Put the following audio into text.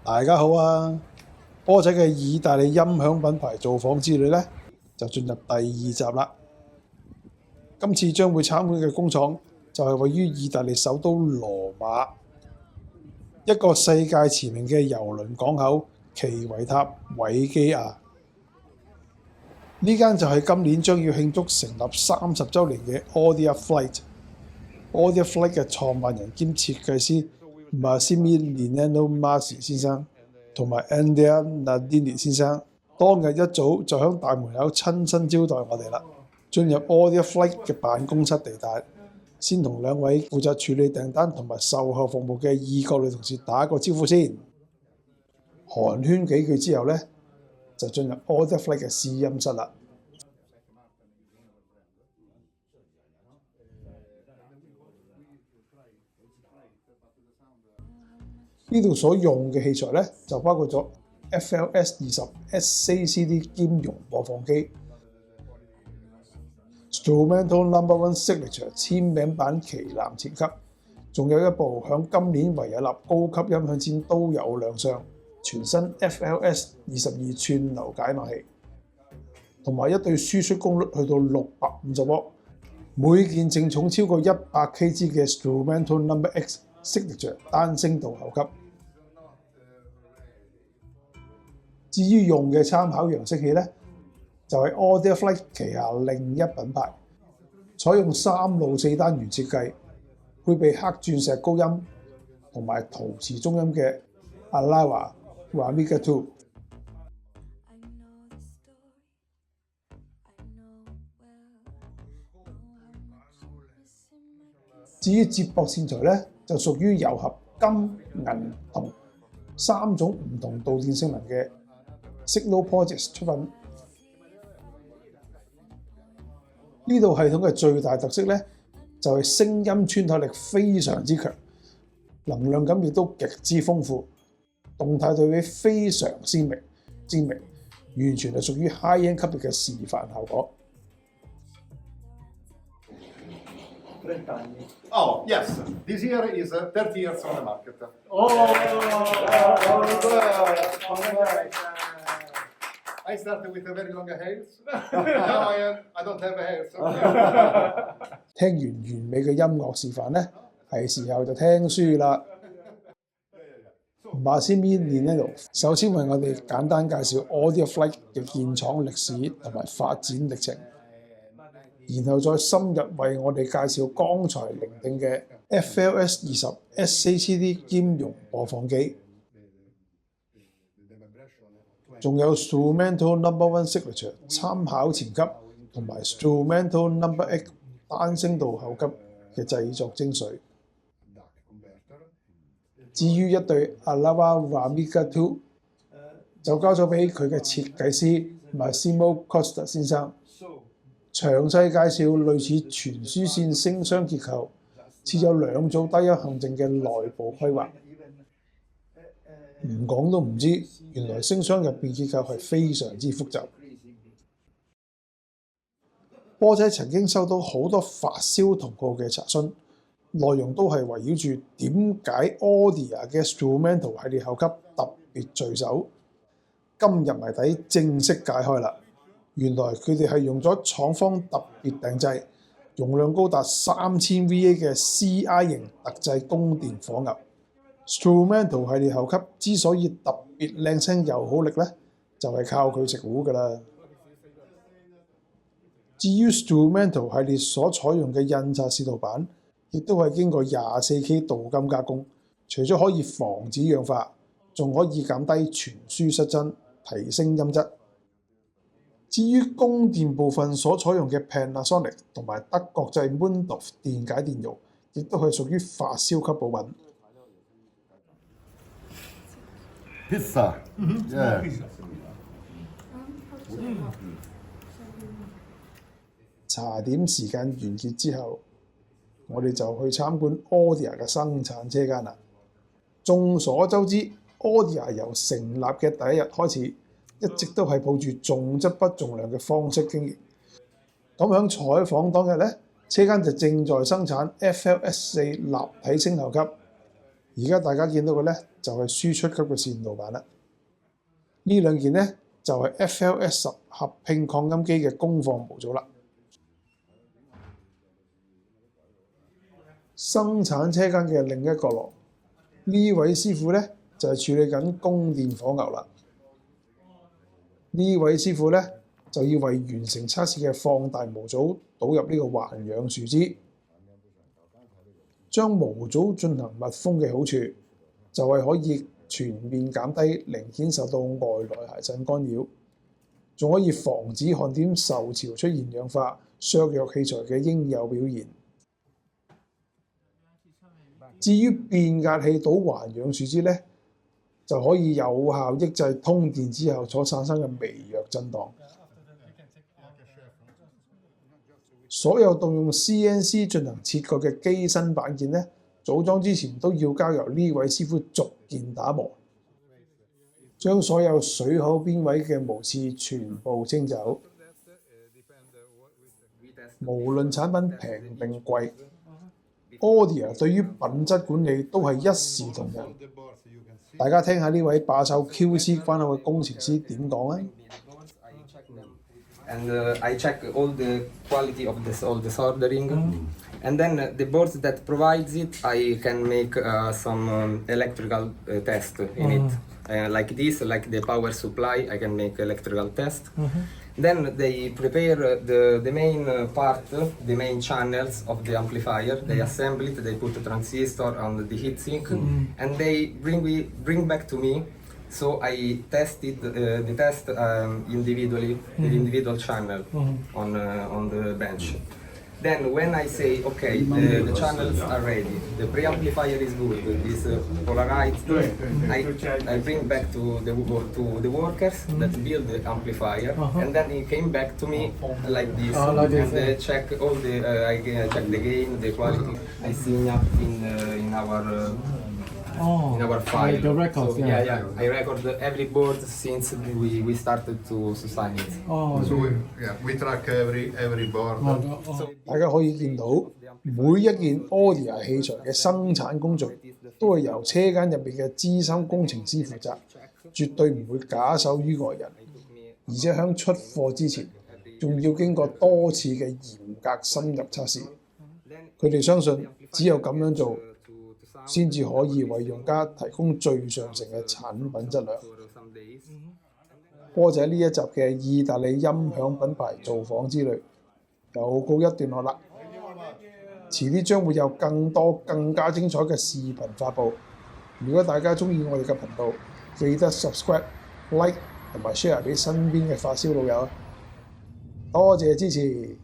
大家好啊！波仔嘅意大利音響品牌造訪之旅呢，就進入第二集啦。今次將會參觀嘅工廠就係位於意大利首都羅馬，一個世界馳名嘅郵輪港口奇維塔韋基亞。呢間就係今年將要慶祝成立30週年嘅 Odia Flight。Odia Flight 嘅創辦人兼設計師Massimiliano Marsi 先生同埋 Andrea Nardini 先生，當日一早就喺大門口親身招待我哋啦。進入 Odia Flight 嘅辦公室地帶，先同兩位負責處理訂單同埋售後服務嘅意國女同事打個招呼先，寒暄幾句之後呢，就進入 Odia Flight 嘅試音室啦。呢度所用嘅器材呢，就包括咗 FLS-20 SACD 兼容播放機、Strumento No.1 Signature 簽名版旗艦前級，仲有一部響今年維也納高級音響展都有亮相全新 FLS-22串流解碼器，同埋一對輸出功率去到650瓦，每件淨重超過100kg 嘅 Strumento No.X Signature 單聲道後級。至於用嘅參考揚聲器呢，就係 Odia Flight 旗下另一品牌，採用3路4單元設計，配備黑鑽石高音同埋陶瓷中音嘅 Alava Ramica 2。至於接駁線材呢，就屬於糅合金、銀、銅3種唔同導電性能嘅 Signal Projects 出品。呢度系統嘅最大特色呢，就係聲音穿透力非常之強，能量感亦都極之豐富，動態對比非常鮮明，完全係屬於 high-end 級別嘅示範效果。Oh, yes. This year is 30 years on the market. I started with a very long hairs. Now I don't have hairs. 聽完完美嘅音樂示範呢，係時候就聽書啦。Massimiliano首先為我哋簡單介紹 Odia Flight 嘅建廠歷史同埋發展歷程，然後再深入為我哋介紹剛才聆聽嘅 FLS-20 SACD 兼容播放機，仲有 Strumento No.1 Signature 參考前級同埋 Strumento No.X 單聲道後級嘅製作精髓。至於一對 Alava Ramica 2，就交咗俾佢嘅設計師 Massimo Costa 先生，詳細介紹類似傳輸線聲箱結構，設有2組低音陷阱嘅內部規劃。唔講都唔知，原來聲箱入邊結構係非常之複雜。波仔曾經收到好多發燒同好嘅查詢，內容都係圍繞住點解 Odia 嘅 Strumento 系列後級特別聚首。今日謎底正式解開啦！原來佢哋係用咗廠方特別訂製、容量高達3000VA 嘅 CI 型特製供電火牛。Strumento 系列後級之所以特別靚聲又好力呢，就係靠佢食糊㗎啦。至於 Strumento 系列所採用嘅印刷視圖板，亦都係經過24K 鍍金加工，除咗可以防止氧化，仲可以減低傳輸失真，提升音質。至於供電部分所採用嘅 Panasonic 同埋德國製 Mundorf 電解電容，亦都係屬於發燒級補品。Pizza. Yeah. 茶點時間完結之後，我哋就去參觀 Odia 嘅生產車間啦。眾所周知 ，Odia 由成立嘅第一日開始，一直都係抱住重質不重量嘅方式經營。咁喺採訪當日呢，車間就正在生產 FLS-4 立體聲後級，而家大家見到嘅咧就係輸出級嘅線路板啦。呢兩件咧就係 FLS10合併擴音機嘅功放模組啦。生產車間嘅另一角落，呢位師傅咧就係處理緊供電火牛啦。呢位師傅咧就要為完成測試嘅放大模組倒入呢個環氧樹脂。將模組進行密封嘅好處，就係可以全面減低零件受到外來諧振干擾，仲可以防止焊點受潮出現氧化，削弱器材嘅應有表現。至於變壓器倒環氧樹脂咧，就可以有效抑制通電之後所產生嘅微弱震盪。所有動用 CNC 進行切割嘅機身板件咧，組裝之前都要交由呢位師傅逐件打磨，將所有水口邊位嘅毛刺全部清走。無論產品平定貴，Audia 對於品質管理都係一視同仁。大家聽下呢位把守 QC 關口嘅工程師點講啊！ And I check all the quality of all the soldering, and then the boards that provides it, I can make some electrical test in it, like this, like the power supply. I can make electrical test. Then they prepare the main part, the main channels of the amplifier. They assemble it. They put the transistor on the heatsink, and they bring back to me. So I tested the test individually, the individual channel on the bench. Then when I say, okay, the channels are ready, the preamplifier is good, is polarized, I bring back to the workers that build the amplifier, and then it came back to me like this, and check all the, I check the gain, the quality. I see up in our in our file. The records, so, yeah. I record every board since we started to sign it. So we track every board. 大家可以見到每一件 Audia 器材嘅生產工序都係由車間入邊嘅資深工程師負責，絕對唔會假手於外人。而且喺出貨之前，仲要經過多次嘅嚴格深入測試。佢哋相信只有咁樣做，先至可以為用家提供最上乘嘅產品質量。波姐呢一集嘅意大利音響品牌造訪之旅又告一段落啦。遲啲將會有更多更加精彩嘅視頻發布。如果大家中意我哋嘅頻道，記得 subscribe、like 同埋 share 俾身邊嘅發燒老友啊！多謝支持。